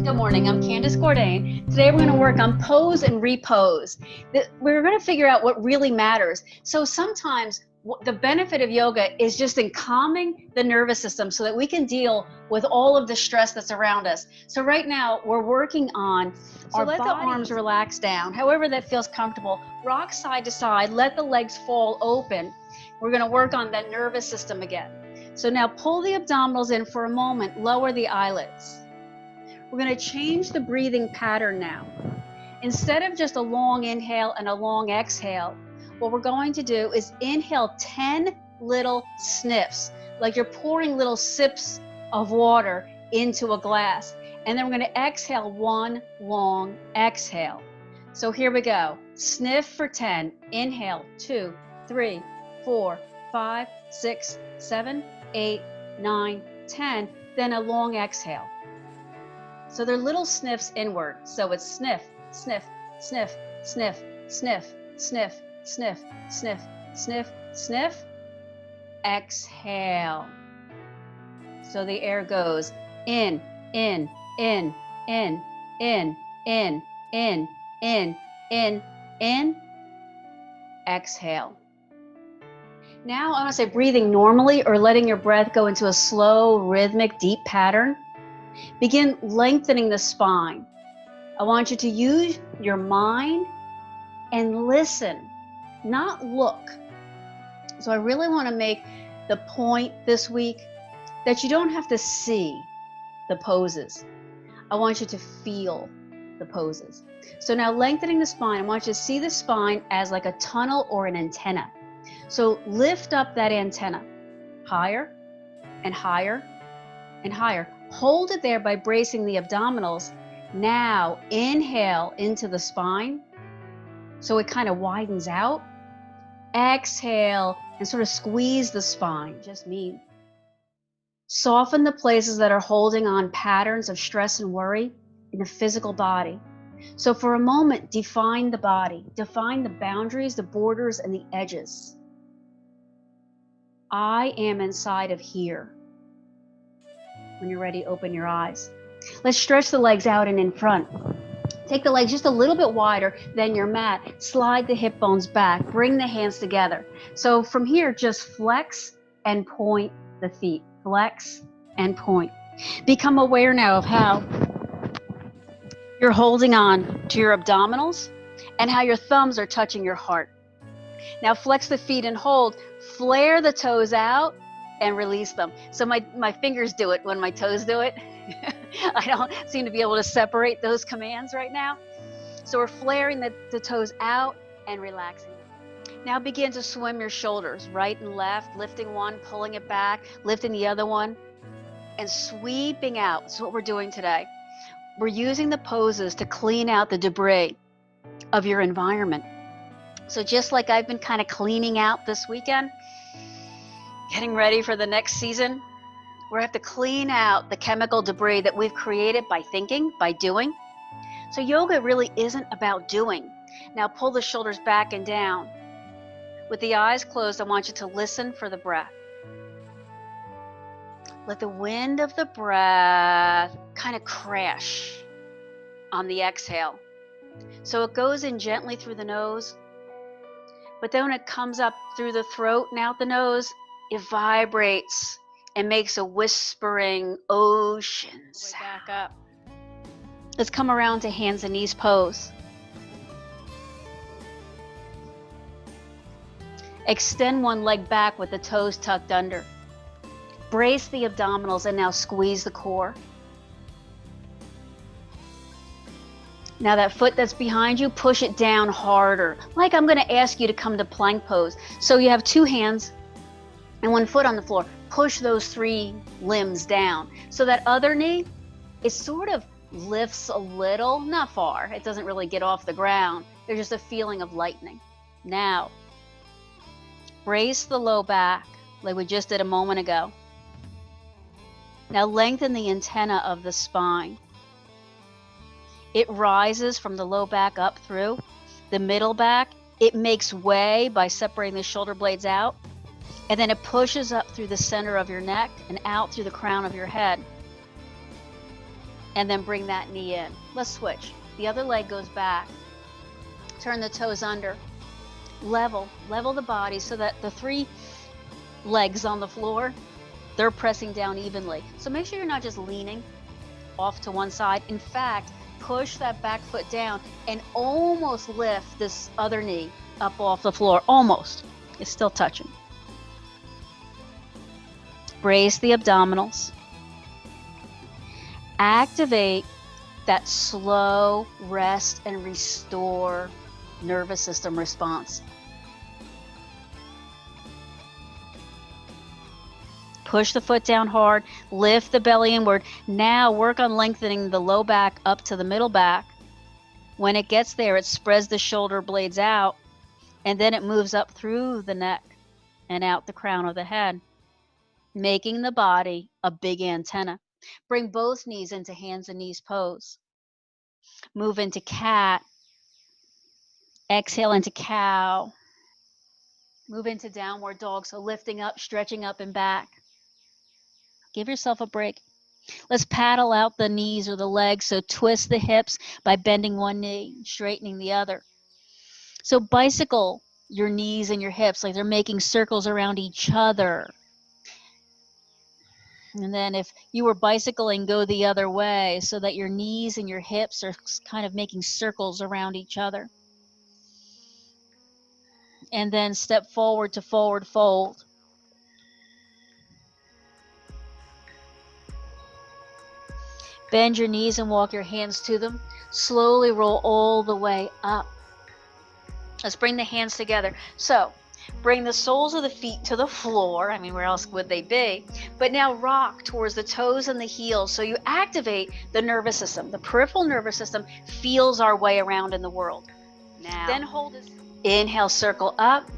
Good morning, I'm Candace Cordain. Today we're going to work on pose and repose. We're going to figure out what really matters. So sometimes the benefit of yoga is just in calming the nervous system so that we can deal with all of the stress that's around us. So right now we're working on let the arms relax down, however that feels comfortable. Rock side to side, let the legs fall open. We're going to work on that nervous system again. So now pull the abdominals in for a moment, lower the eyelids. We're going to change the breathing pattern now. Instead of just a long inhale and a long exhale, what we're going to do is inhale 10 little sniffs, like you're pouring little sips of water into a glass. And then we're going to exhale one long exhale. So here we go. Sniff for 10. Inhale 2, 3, 4, 5, 6, 7, 8, 9, 10. Then a long exhale. So they're little sniffs inward. So it's sniff, sniff, sniff, sniff, sniff, sniff, sniff, sniff, sniff, sniff. Exhale. So the air goes in, in, in, in, in, in, in, in, in, in. Exhale. Now I want to say breathing normally or letting your breath go into a slow, rhythmic, deep pattern. Begin lengthening the spine. I want you to use your mind and listen, not look. So I really want to make the point this week that you don't have to see the poses. I want you to feel the poses. So now lengthening the spine, I want you to see the spine as like a tunnel or an antenna. So lift up that antenna higher and higher and higher. Hold it there by bracing the abdominals. Now inhale into the spine so it kind of widens out. Exhale and sort of squeeze the spine. Just me. Soften the places that are holding on patterns of stress and worry in the physical body. So for a moment, define the body. Define the boundaries, the borders, and the edges. I am inside of here. When you're ready, open your eyes. Let's stretch the legs out and in front. Take the legs just a little bit wider than your mat. Slide the hip bones back. Bring the hands together. So from here, just flex and point the feet. Flex and point. Become aware now of how you're holding on to your abdominals and how your thumbs are touching your heart. Now flex the feet and hold. Flare the toes out and release them. So my fingers do it when my toes do it. I don't seem to be able to separate those commands right now. So we're flaring the toes out and relaxing them. Now begin to swim your shoulders right and left, lifting one, pulling it back, lifting the other one, and sweeping out. That's what we're doing today. We're using the poses to clean out the debris of your environment. So just like I've been kind of cleaning out this weekend, getting ready for the next season, we have to clean out the chemical debris that we've created by thinking, by doing. So yoga really isn't about doing. Now pull the shoulders back and down. With the eyes closed, I want you to listen for the breath. Let the wind of the breath kind of crash on the exhale. So it goes in gently through the nose, but then when it comes up through the throat and out the nose, it vibrates and makes a whispering ocean sound. Back up. Let's come around to hands and knees pose. Extend one leg back with the toes tucked under. Brace the abdominals and now squeeze the core. Now that foot that's behind you, push it down harder. Like I'm going to ask you to come to plank pose. So you have two hands and one foot on the floor. Push those three limbs down. So that other knee, it sort of lifts a little, not far. It doesn't really get off the ground. There's just a feeling of lightening. Now, brace the low back like we just did a moment ago. Now lengthen the antenna of the spine. It rises from the low back up through the middle back. It makes way by separating the shoulder blades out. And then it pushes up through the center of your neck and out through the crown of your head. and then bring that knee in. Let's switch. The other leg goes back. Turn the toes under. Level the body so that the 3 legs on the floor, they're pressing down evenly. So make sure you're not just leaning off to one side. In fact, push that back foot down and almost lift this other knee up off the floor. Almost. It's still touching. Brace the abdominals. Activate that slow rest and restore nervous system response. Push the foot down hard, lift the belly inward. Now work on lengthening the low back up to the middle back. When it gets there, it spreads the shoulder blades out, and then it moves up through the neck and out the crown of the head, making the body a big antenna. Bring both knees into hands and knees pose. Move into cat. Exhale into cow. Move into downward dog. So lifting up, stretching up and back. Give yourself a break. Let's paddle out the knees or the legs. So twist the hips by bending one knee, straightening the other. So bicycle your knees and your hips like they're making circles around each other. And then if you were bicycling, go the other way so that your knees and your hips are kind of making circles around each other. And then step forward to forward fold. Bend your knees and walk your hands to them. Slowly roll all the way up. Let's bring the hands together. So bring the soles of the feet to the floor. I mean, where else would they be? But now rock towards the toes and the heels. So you activate the nervous system. The peripheral nervous system feels our way around in the world. Now, then hold this. Inhale, circle up.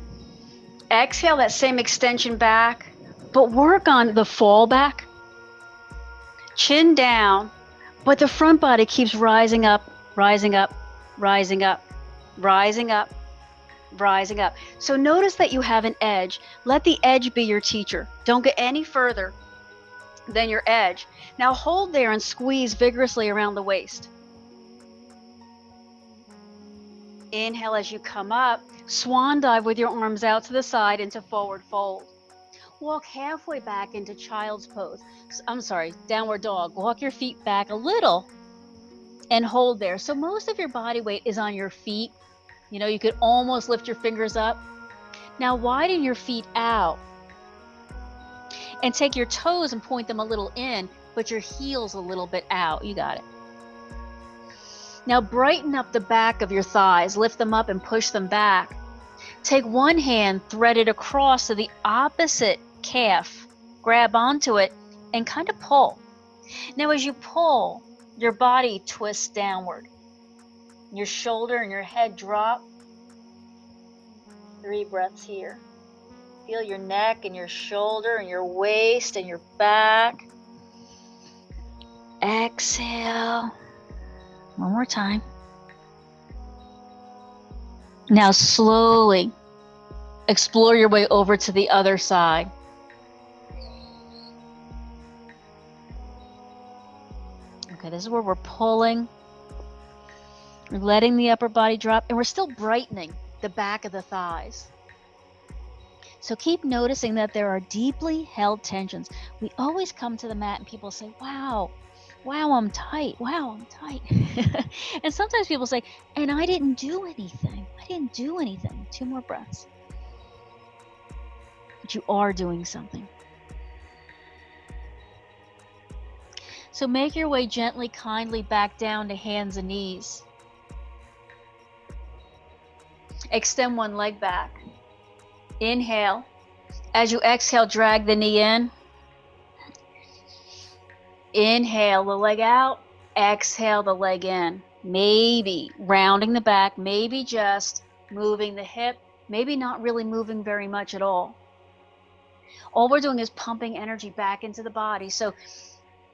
Exhale, that same extension back. But work on the fall back. Chin down. But the front body keeps rising up, rising up, rising up, rising up, rising up. So notice that you have an edge. Let the edge be your teacher. Don't get any further than your edge. Now hold there and squeeze vigorously around the waist. Inhale as you come up. Swan dive with your arms out to the side into forward fold. Walk halfway back into child's pose. Downward dog. Walk your feet back a little and hold there. So most of your body weight is on your feet. You know, you could almost lift your fingers up. Now widen your feet out and take your toes and point them a little in, but your heels a little bit out. You got it. Now brighten up the back of your thighs. Lift them up and push them back. Take one hand, thread it across to the opposite calf. Grab onto it and kind of pull. Now as you pull, your body twists downward. Your shoulder and your head drop. 3 breaths here. Feel your neck and your shoulder and your waist and your back. Exhale. One more time. Now slowly explore your way over to the other side. Okay, this is where we're pulling. We're letting the upper body drop, and we're still brightening the back of the thighs. So keep noticing that there are deeply held tensions. We always come to the mat and people say, wow, I'm tight. Wow, I'm tight. And sometimes people say, and I didn't do anything. 2 more breaths. But you are doing something. So make your way gently, kindly back down to hands and knees. Extend one leg back. Inhale. As you exhale, drag the knee in. Inhale the leg out. Exhale the leg in. Maybe rounding the back, maybe just moving the hip, maybe not really moving very much at all. All we're doing is pumping energy back into the body. So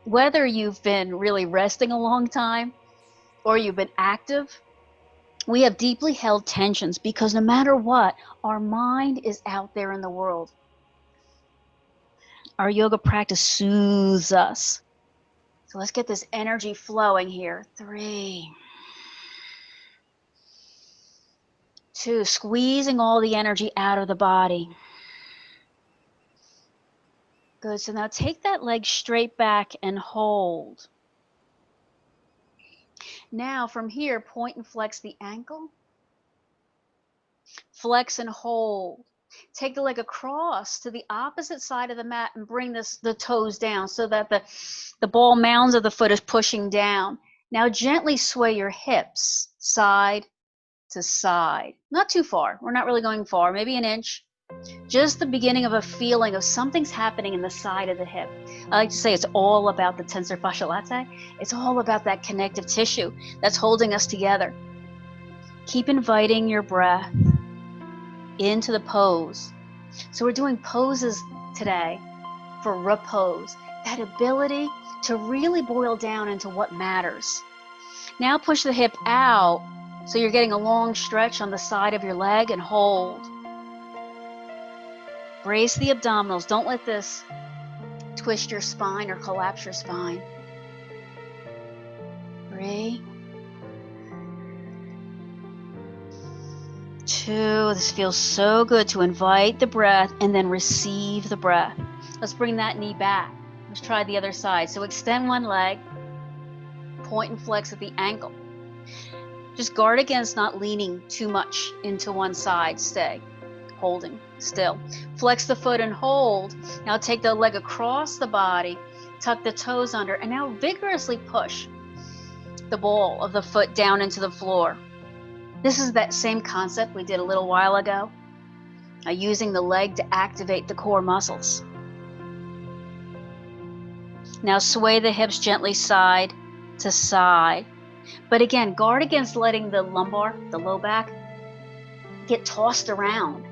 whether you've been really resting a long time or you've been active, we have deeply held tensions because no matter what, our mind is out there in the world. Our yoga practice soothes us. So let's get this energy flowing here. 3, 2, squeezing all the energy out of the body. Good. So now take that leg straight back and hold. Now from here, point and flex the ankle. Flex and hold. Take the leg across to the opposite side of the mat and bring the toes down so that the ball mounds of the foot is pushing down. Now gently sway your hips side to side. Not too far. We're not really going far. Maybe an inch. Just the beginning of a feeling of something's happening in the side of the hip. I like to say it's all about the tensor fasciae latae. It's all about that connective tissue that's holding us together. Keep inviting your breath into the pose. So we're doing poses today for repose. That ability to really boil down into what matters. Now push the hip out so you're getting a long stretch on the side of your leg and hold. Brace the abdominals. Don't let this twist your spine or collapse your spine. 3, 2. This feels so good to invite the breath and then receive the breath. Let's bring that knee back. Let's try the other side. So extend one leg, point and flex at the ankle. Just guard against not leaning too much into one side. Stay holding still. Flex the foot and hold. Now take the leg across the body, tuck the toes under, and now vigorously push the ball of the foot down into the floor. This is that same concept we did a little while ago, using the leg to activate the core muscles. Now sway the hips gently side to side. But again, guard against letting the lumbar, the low back, get tossed around.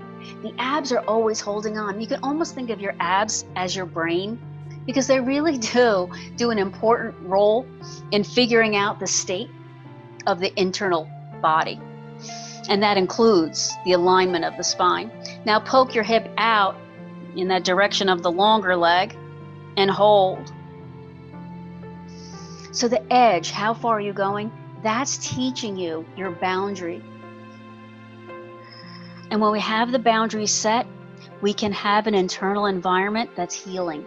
The abs are always holding on. You can almost think of your abs as your brain, because they really do an important role in figuring out the state of the internal body. And that includes the alignment of the spine. Now poke your hip out in that direction of the longer leg and hold. So the edge, how far are you going? That's teaching you your boundary. And when we have the boundary set, we can have an internal environment that's healing.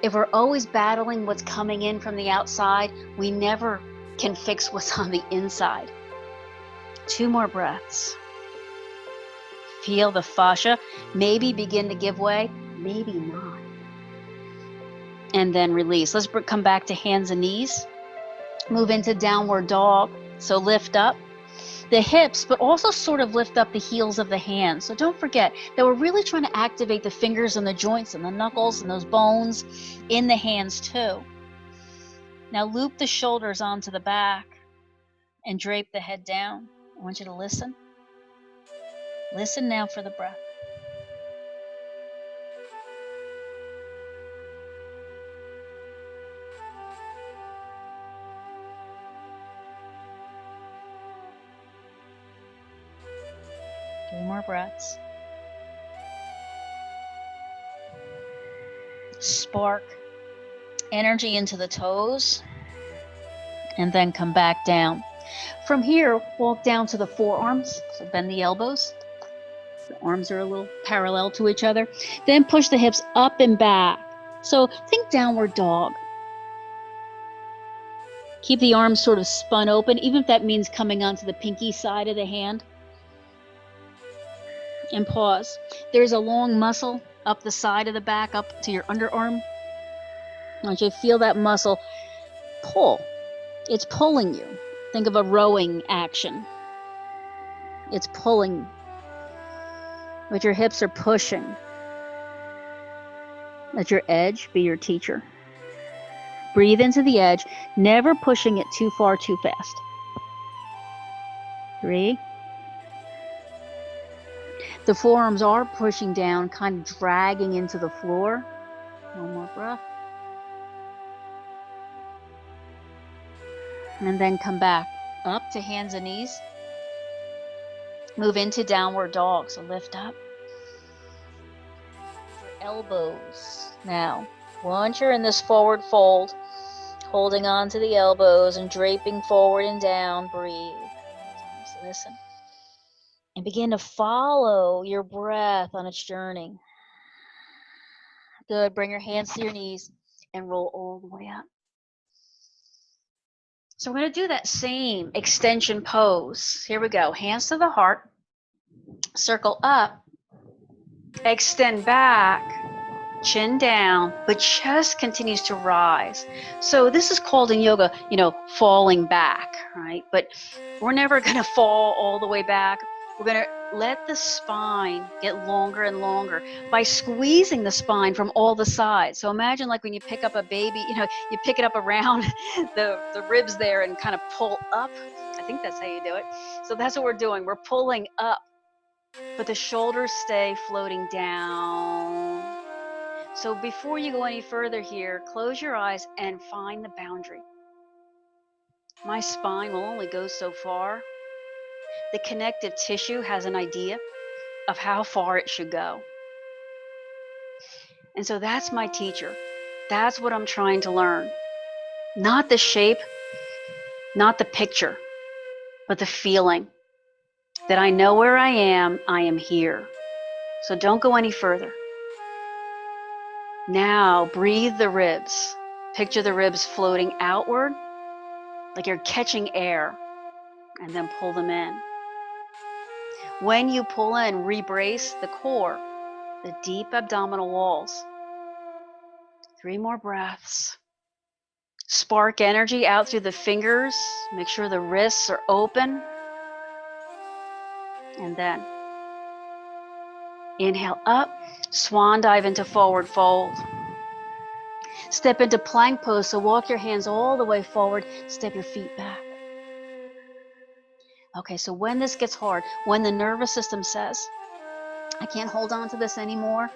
If we're always battling what's coming in from the outside, we never can fix what's on the inside. 2 more breaths. Feel the fascia maybe begin to give way, maybe not. And then release. Let's come back to hands and knees. Move into downward dog. So lift up the hips, but also sort of lift up the heels of the hands. So don't forget that we're really trying to activate the fingers and the joints and the knuckles and those bones in the hands too. Now loop the shoulders onto the back and drape the head down. I want you to listen. Listen now for the breath. Three more breaths. Spark energy into the toes and then come back down. From here, walk down to the forearms. So bend the elbows. The arms are a little parallel to each other. Then push the hips up and back. So think downward dog. Keep the arms sort of spun open, even if that means coming onto the pinky side of the hand. And pause. There's a long muscle up the side of the back, up to your underarm. I want you to feel that muscle pull. It's pulling you. Think of a rowing action. It's pulling, but your hips are pushing. Let your edge be your teacher. Breathe into the edge, never pushing it too far, too fast. 3. The forearms are pushing down, kind of dragging into the floor. One more breath. And then come back up to hands and knees. Move into downward dog, so lift up. Your elbows. Now, once you're in this forward fold, Holding on to the elbows and draping forward and down. Breathe. Just listen. And begin to follow your breath on its journey. Good. Bring your hands to your knees and roll all the way up. So we're going to do that same extension pose. Here we go. Hands to the heart. Circle up. Extend back. Chin down. But chest continues to rise. So this is called in yoga, falling back, right? But we're never going to fall all the way back. We're going to let the spine get longer and longer by squeezing the spine from all the sides. So imagine like when you pick up a baby, you pick it up around the ribs there and kind of pull up. I think that's how you do it. So that's what we're doing. We're pulling up, but the shoulders stay floating down. So before you go any further here, close your eyes and find the boundary. My spine will only go so far. The connective tissue has an idea of how far it should go. And so that's my teacher. That's what I'm trying to learn. Not the shape, not the picture, but the feeling that I know where I am here. So don't go any further. Now breathe the ribs. Picture the ribs floating outward like you're catching air, and then pull them in. When you pull in, rebrace the core, the deep abdominal walls. 3 more breaths. Spark energy out through the fingers. Make sure the wrists are open. And then inhale up, swan dive into forward fold. Step into plank pose, so walk your hands all the way forward, step your feet back. Okay, so when this gets hard, when the nervous system says, I can't hold on to this anymore,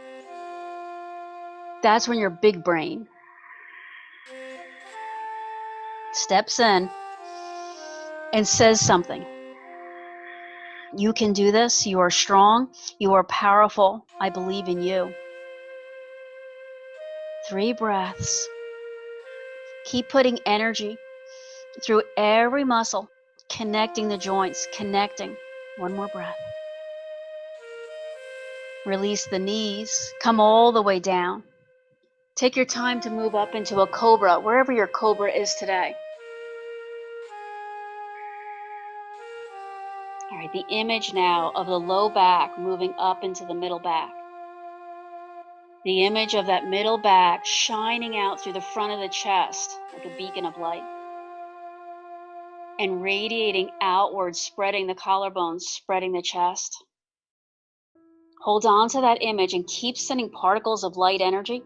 that's when your big brain steps in and says something. You can do this. You are strong. You are powerful. I believe in you. 3 breaths. Keep putting energy through every muscle, connecting the joints, connecting. 1 more breath. Release the knees. Come all the way down. Take your time to move up into a cobra, wherever your cobra is today. All right, the image now of the low back moving up into the middle back. The image of that middle back shining out through the front of the chest like a beacon of light. And radiating outwards, spreading the collarbones, spreading the chest. Hold on to that image and keep sending particles of light energy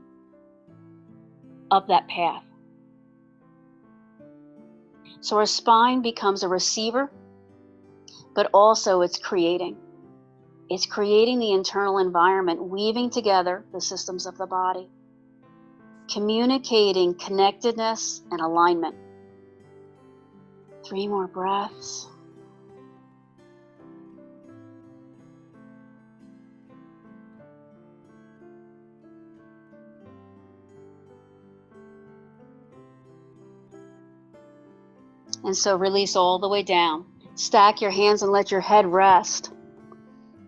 up that path. So our spine becomes a receiver, but also it's creating. It's creating the internal environment, weaving together the systems of the body, communicating connectedness and alignment. 3 more breaths. And so release all the way down. Stack your hands and let your head rest.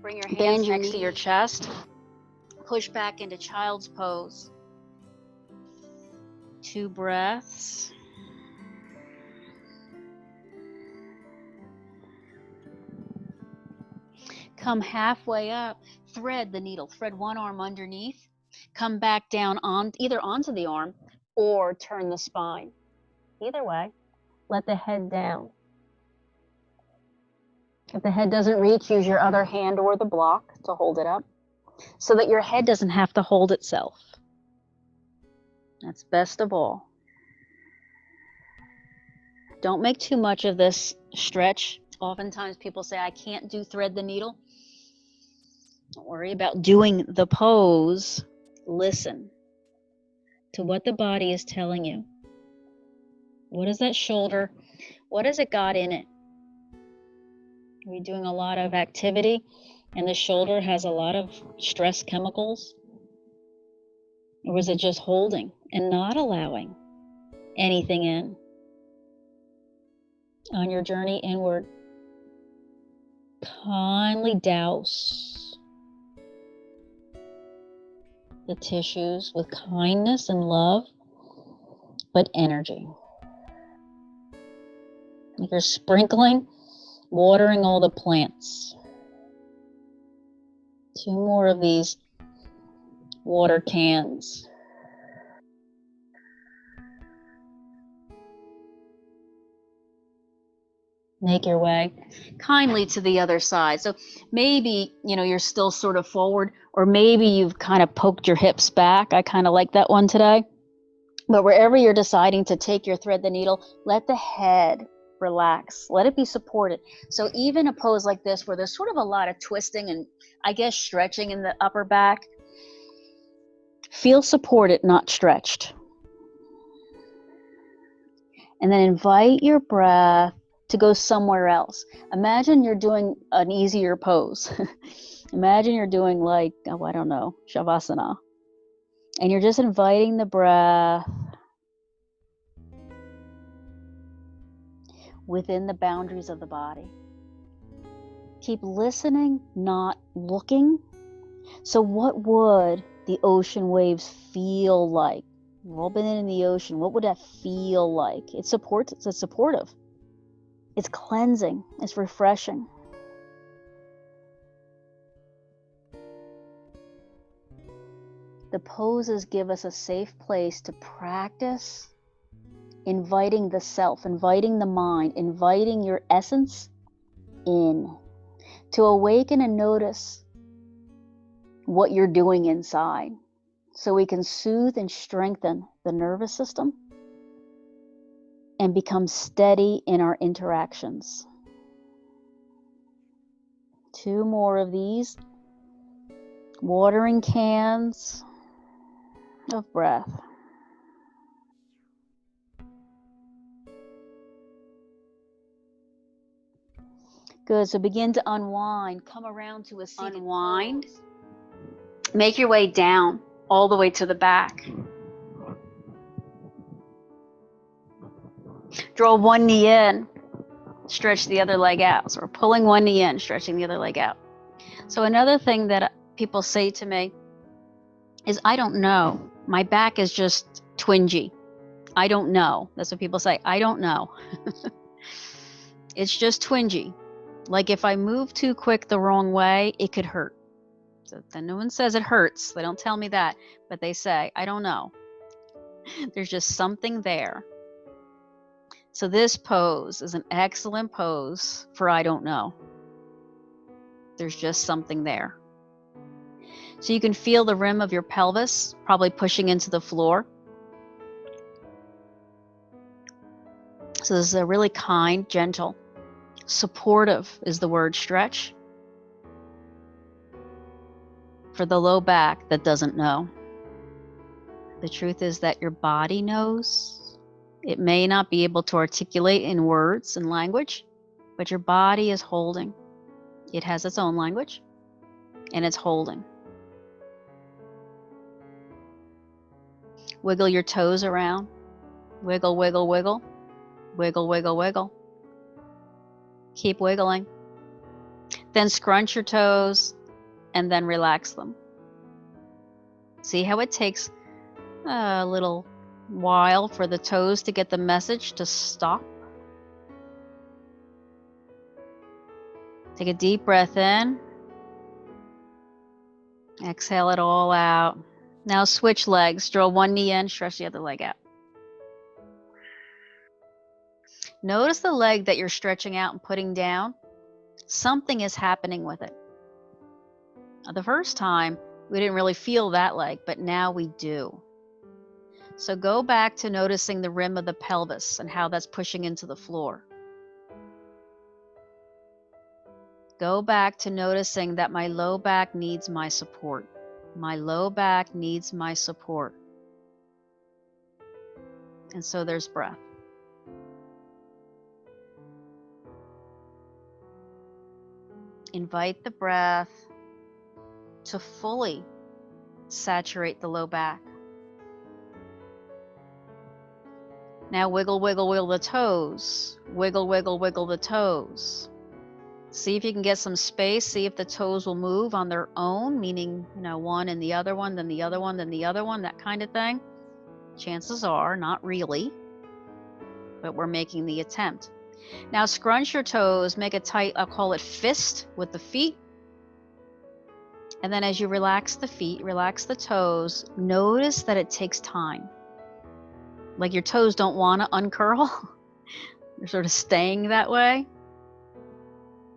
Bring your hands next to your chest. Push back into child's pose. 2 breaths. Come halfway up. Thread the needle. Thread one arm underneath. Come back down either onto the arm or turn the spine. Either way, let the head down. If the head doesn't reach, use your other hand or the block to hold it up so that your head doesn't have to hold itself. That's best of all. Don't make too much of this stretch. Oftentimes people say, I can't do thread the needle. Don't worry about doing the pose. Listen to what the body is telling you. What is that shoulder? What has it got in it? Are we doing a lot of activity and the shoulder has a lot of stress chemicals? Or was it just holding and not allowing anything in. On your journey inward, kindly douse the tissues with kindness and love, but energy. Like you're sprinkling, watering all the plants. 2 more of these water cans. Make your way kindly to the other side. So maybe, you're still sort of forward, or maybe you've kind of poked your hips back. I kind of like that one today. But wherever you're deciding to take your thread the needle, let the head relax. Let it be supported. So even a pose like this, where there's sort of a lot of twisting and I guess stretching in the upper back, feel supported, not stretched. And then invite your breath to go somewhere else. Imagine you're doing an easier pose. Imagine you're doing like, I don't know, Shavasana. And you're just inviting the breath within the boundaries of the body. Keep listening, not looking. So what would the ocean waves feel like? We've all been in the ocean. What would that feel like? It's supportive. It's cleansing. It's refreshing. The poses give us a safe place to practice inviting the self, inviting the mind, inviting your essence in, to awaken and notice what you're doing inside, so we can soothe and strengthen the nervous system and become steady in our interactions. 2 more of these watering cans of breath. Good, so begin to unwind. Come around to a seated unwind. Pose. Make your way down, all the way to the back. Draw one knee in, stretch the other leg out. So we're pulling one knee in, stretching the other leg out. So another thing that people say to me is, I don't know. My back is just twingy. I don't know. That's what people say. I don't know. It's just twingy. Like if I move too quick the wrong way, it could hurt. So then no one says it hurts. They don't tell me that, but they say, I don't know. There's just something there. So this pose is an excellent pose for I don't know. There's just something there. So you can feel the rim of your pelvis probably pushing into the floor. So this is a really kind, gentle, supportive is the word stretch for the low back that doesn't know. The truth is that your body knows. It may not be able to articulate in words and language, but your body is holding. It has its own language, and it's holding. Wiggle your toes around. Wiggle, wiggle, wiggle. Wiggle, wiggle, wiggle. Keep wiggling. Then scrunch your toes and then relax them. See how it takes a little while for the toes to get the message to stop? Take a deep breath in. Exhale it all out. Now switch legs. Draw one knee in, stretch the other leg out. Notice the leg that you're stretching out and putting down. Something is happening with it. The first time, we didn't really feel that leg, but now we do. So go back to noticing the rim of the pelvis and how that's pushing into the floor. Go back to noticing that my low back needs my support. My low back needs my support. And so there's breath. Invite the breath to fully saturate the low back. Now wiggle, wiggle, wiggle the toes. Wiggle, wiggle, wiggle the toes. See if you can get some space. See if the toes will move on their own, meaning, one and the other one, then the other one, then the other one, that kind of thing. Chances are, not really, but we're making the attempt. Now scrunch your toes, make a tight, I'll call it fist with the feet. And then as you relax the feet, relax the toes, notice that it takes time. Like your toes don't want to uncurl. They're sort of staying that way.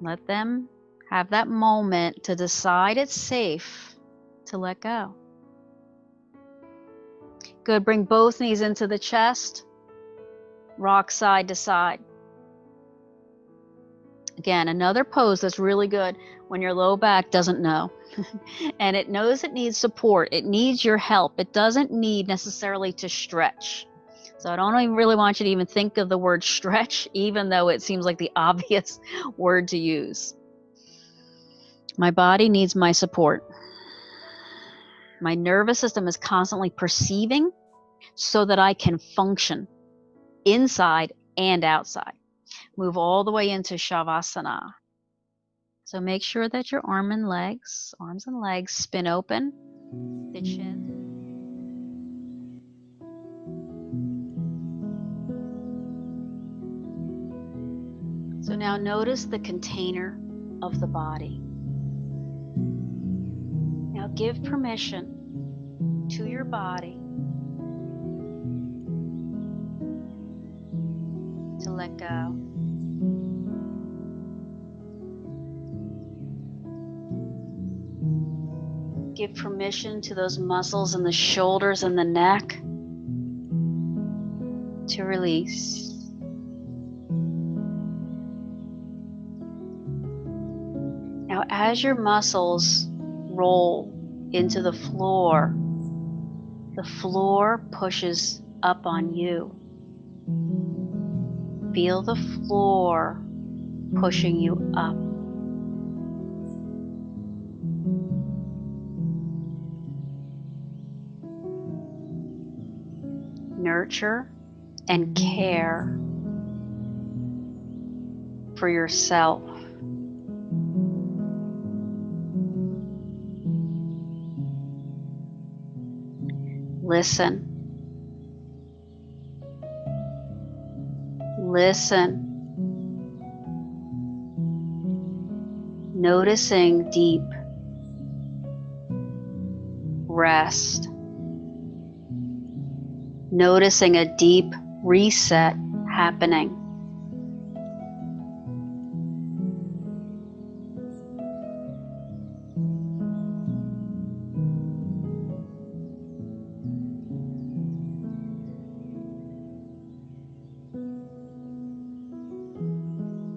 Let them have that moment to decide it's safe to let go. Good. Bring both knees into the chest. Rock side to side. Again, another pose that's really good when your low back doesn't know. And it knows it needs support. It needs your help. It doesn't need necessarily to stretch. So I don't even really want you to even think of the word stretch, even though it seems like the obvious word to use. My body needs my support. My nervous system is constantly perceiving so that I can function inside and outside. Move all the way into Shavasana. So make sure that your arms and legs spin open, the chin. So now notice the container of the body. Now give permission to your body to let go. Give permission to those muscles in the shoulders and the neck to release. Now, as your muscles roll into the floor pushes up on you. Feel the floor pushing you up. Nurture and care for yourself. Listen. Listen. Noticing deep rest. Noticing a deep reset happening.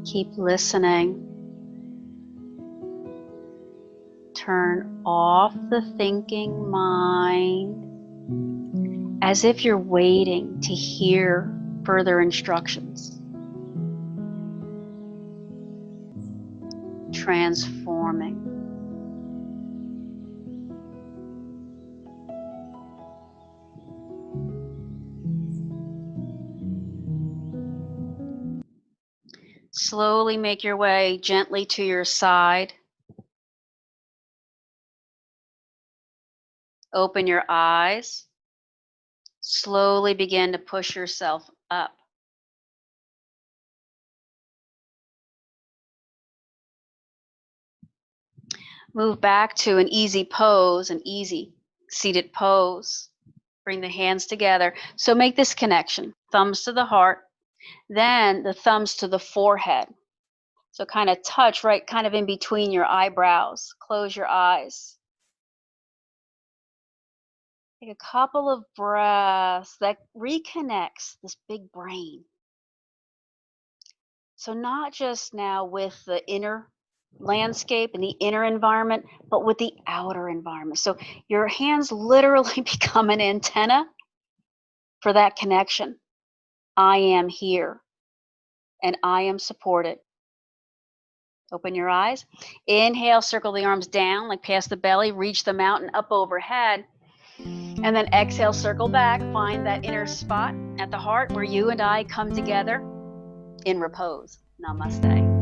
Keep listening. Turn off the thinking mind as if you're waiting to hear further instructions. Transforming. Slowly make your way gently to your side. Open your eyes. Slowly begin to push yourself up. Move back to an easy pose, an easy seated pose. Bring the hands together. So make this connection. Thumbs to the heart, then the thumbs to the forehead. So kind of touch right kind of in between your eyebrows. Close your eyes. Take a couple of breaths that reconnects this big brain. So not just now with the inner landscape and the inner environment, but with the outer environment. So your hands literally become an antenna for that connection. I am here and I am supported. Open your eyes. Inhale, circle the arms down, like past the belly, reach them out and up overhead. And then exhale, circle back, find that inner spot at the heart where you and I come together in repose. Namaste.